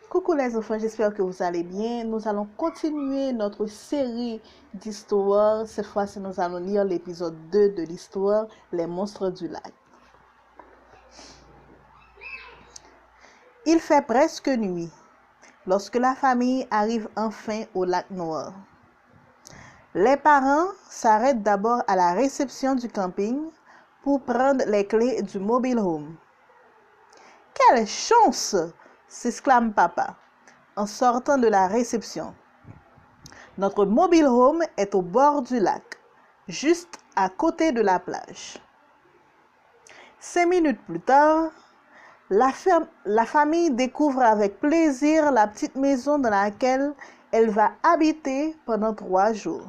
Coucou les enfants, j'espère que vous allez bien. Nous allons continuer notre série d'histoires. Cette fois-ci, nous allons lire l'épisode 2 de l'histoire Les monstres du lac. Il fait presque nuit lorsque la famille arrive enfin au lac Noir. Les parents s'arrêtent d'abord à la réception du camping pour prendre les clés du mobile home. « Quelle chance !» s'exclame papa en sortant de la réception. Notre mobile home est au bord du lac, juste à côté de la plage. 5 minutes plus tard, la famille découvre avec plaisir la petite maison dans laquelle elle va habiter pendant 3 jours.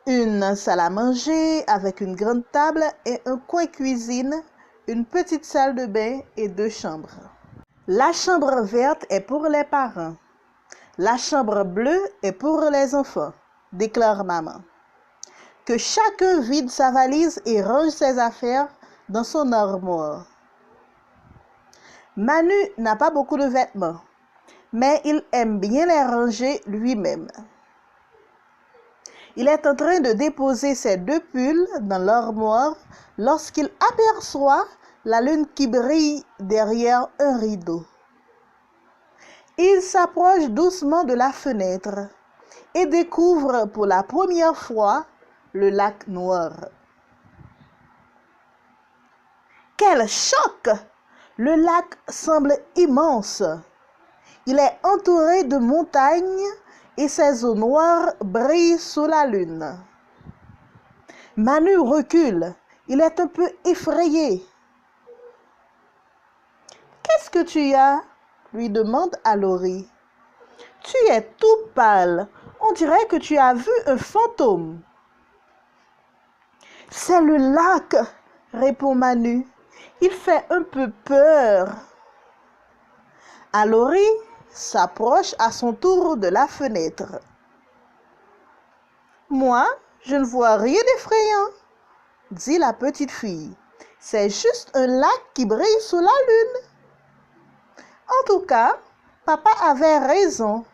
Une salle à manger avec une grande table et un coin cuisine, une petite salle de bain et 2 chambres. La chambre verte est pour les parents. La chambre bleue est pour les enfants, déclare maman. Que chacun vide sa valise et range ses affaires dans son armoire. Manu n'a pas beaucoup de vêtements, mais il aime bien les ranger lui-même. Il est en train de déposer ses 2 pulls dans l'armoire lorsqu'il aperçoit la lune qui brille derrière un rideau. Il s'approche doucement de la fenêtre et découvre pour la première fois le lac Noir. Quel choc! Le lac semble immense. Il est entouré de montagnes et ses eaux noires brillent sous la lune. Manu recule. Il est un peu effrayé. « Qu'est-ce que tu as ?» lui demande Laurie. « Tu es tout pâle. On dirait que tu as vu un fantôme. »« C'est le lac, » répond Manu. « Il fait un peu peur. » Laurie s'approche à son tour de la fenêtre. « Moi, je ne vois rien d'effrayant, » dit la petite fille. « C'est juste un lac qui brille sous la lune. » En tout cas, papa avait raison.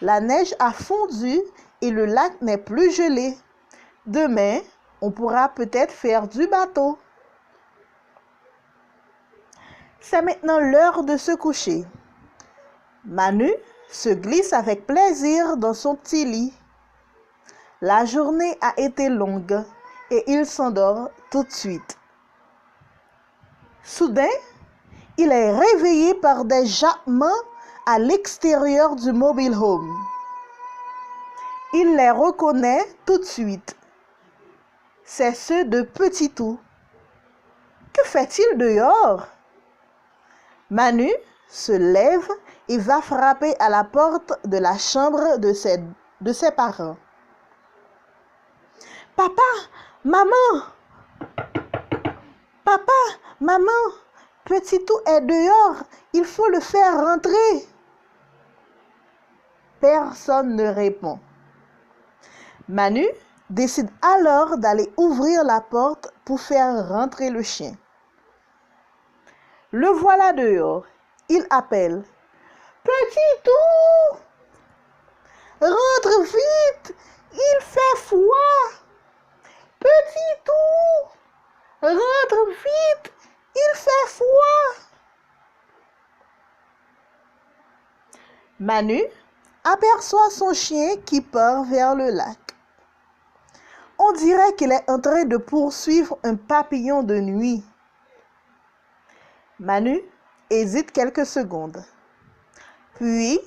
La neige a fondu et le lac n'est plus gelé. Demain, on pourra peut-être faire du bateau. C'est maintenant l'heure de se coucher. Manu se glisse avec plaisir dans son petit lit. La journée a été longue et il s'endort tout de suite. Soudain, il est réveillé par des jappements à l'extérieur du mobile home. Il les reconnaît tout de suite. C'est ceux de Petitou. Que fait-il dehors? Manu se lève et va frapper à la porte de la chambre de ses parents. « Papa, maman! Papa, maman! Petitou est dehors, il faut le faire rentrer. » Personne ne répond. Manu décide alors d'aller ouvrir la porte pour faire rentrer le chien. Le voilà dehors. Il appelle. « Petitou! Rentre vite! Il fait froid! Petitou! Rentre vite! Il fait froid! » Manu aperçoit son chien qui part vers le lac. On dirait qu'il est en train de poursuivre un papillon de nuit. Manu hésite quelques secondes. Puis,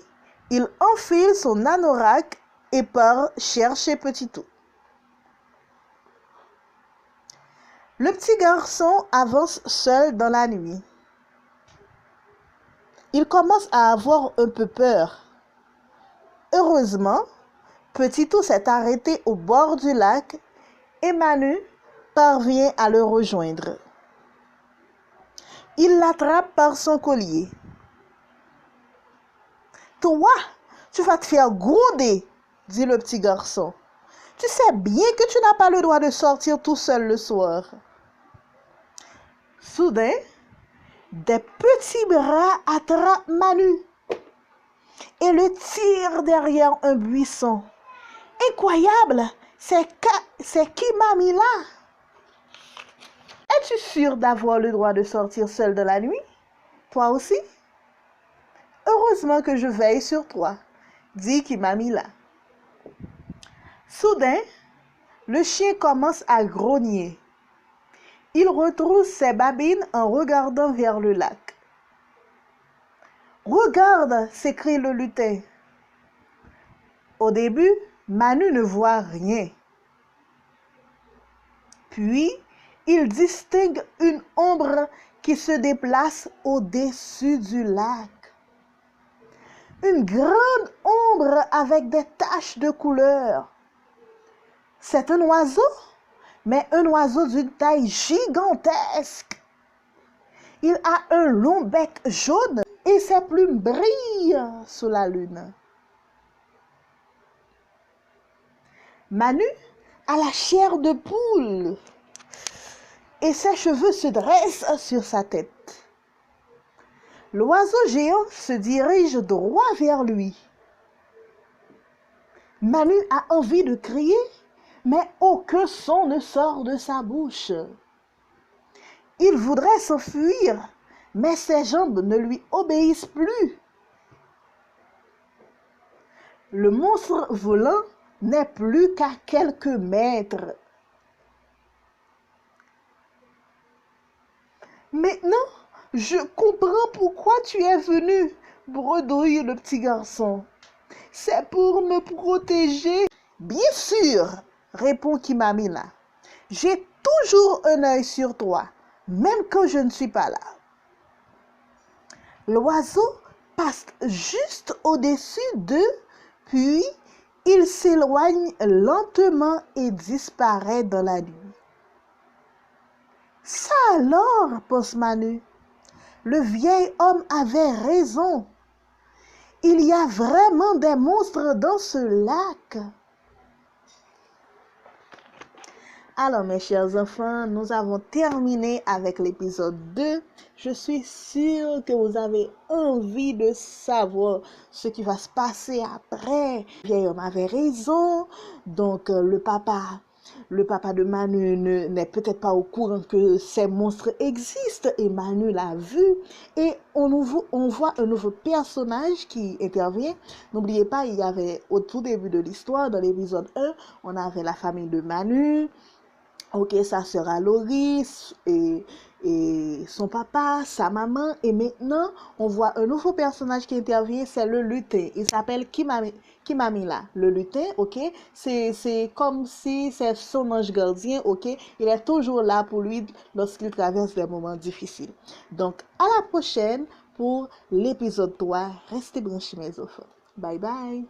il enfile son anorak et part chercher Petitou. Le petit garçon avance seul dans la nuit. Il commence à avoir un peu peur. Heureusement, Petitou s'est arrêté au bord du lac et Manu parvient à le rejoindre. Il l'attrape par son collier. « Toi, tu vas te faire gronder, » dit le petit garçon. « Tu sais bien que tu n'as pas le droit de sortir tout seul le soir. » Soudain, des petits bras attrapent Manu et le tirent derrière un buisson. Incroyable! C'est qui m'a mis là? Es-tu sûr d'avoir le droit de sortir seul de la nuit? Toi aussi? Heureusement que je veille sur toi, dit qui m'a mis là. Soudain, le chien commence à grogner. Il retrousse ses babines en regardant vers le lac. Regarde, s'écrie le lutin. Au début, Manu ne voit rien. Puis, il distingue une ombre qui se déplace au-dessus du lac. Une grande ombre avec des taches de couleur. C'est un oiseau, mais un oiseau d'une taille gigantesque. Il a un long bec jaune et ses plumes brillent sous la lune. Manu a la chair de poule et ses cheveux se dressent sur sa tête. L'oiseau géant se dirige droit vers lui. Manu a envie de crier, mais aucun son ne sort de sa bouche. Il voudrait s'enfuir, mais ses jambes ne lui obéissent plus. Le monstre volant n'est plus qu'à quelques mètres. Maintenant, je comprends pourquoi tu es venu, bredouille le petit garçon. C'est pour me protéger. Bien sûr, répond Kimamila. J'ai toujours un œil sur toi, même quand je ne suis pas là. L'oiseau passe juste au-dessus d'eux, puis il s'éloigne lentement et disparaît dans la nuit. Ça alors, pense Manu, le vieil homme avait raison. Il y a vraiment des monstres dans ce lac. Alors, mes chers enfants, nous avons terminé avec l'épisode 2. Je suis sûre que vous avez envie de savoir ce qui va se passer après. Le vieil homme avait raison. Donc, le papa de Manu n'est peut-être pas au courant que ces monstres existent. Et Manu l'a vu. Et on voit un nouveau personnage qui intervient. N'oubliez pas, il y avait au tout début de l'histoire, dans l'épisode 1, on avait la famille de Manu. Ok, sa sœur Loris et son papa, sa maman. Et maintenant, on voit un nouveau personnage qui intervient, c'est le lutin. Il s'appelle Kimamila. Le lutin, ok, c'est comme si c'est son ange gardien, ok. Il est toujours là pour lui lorsqu'il traverse des moments difficiles. Donc, à la prochaine pour l'épisode 3. Restez branchés mes enfants. Bye bye.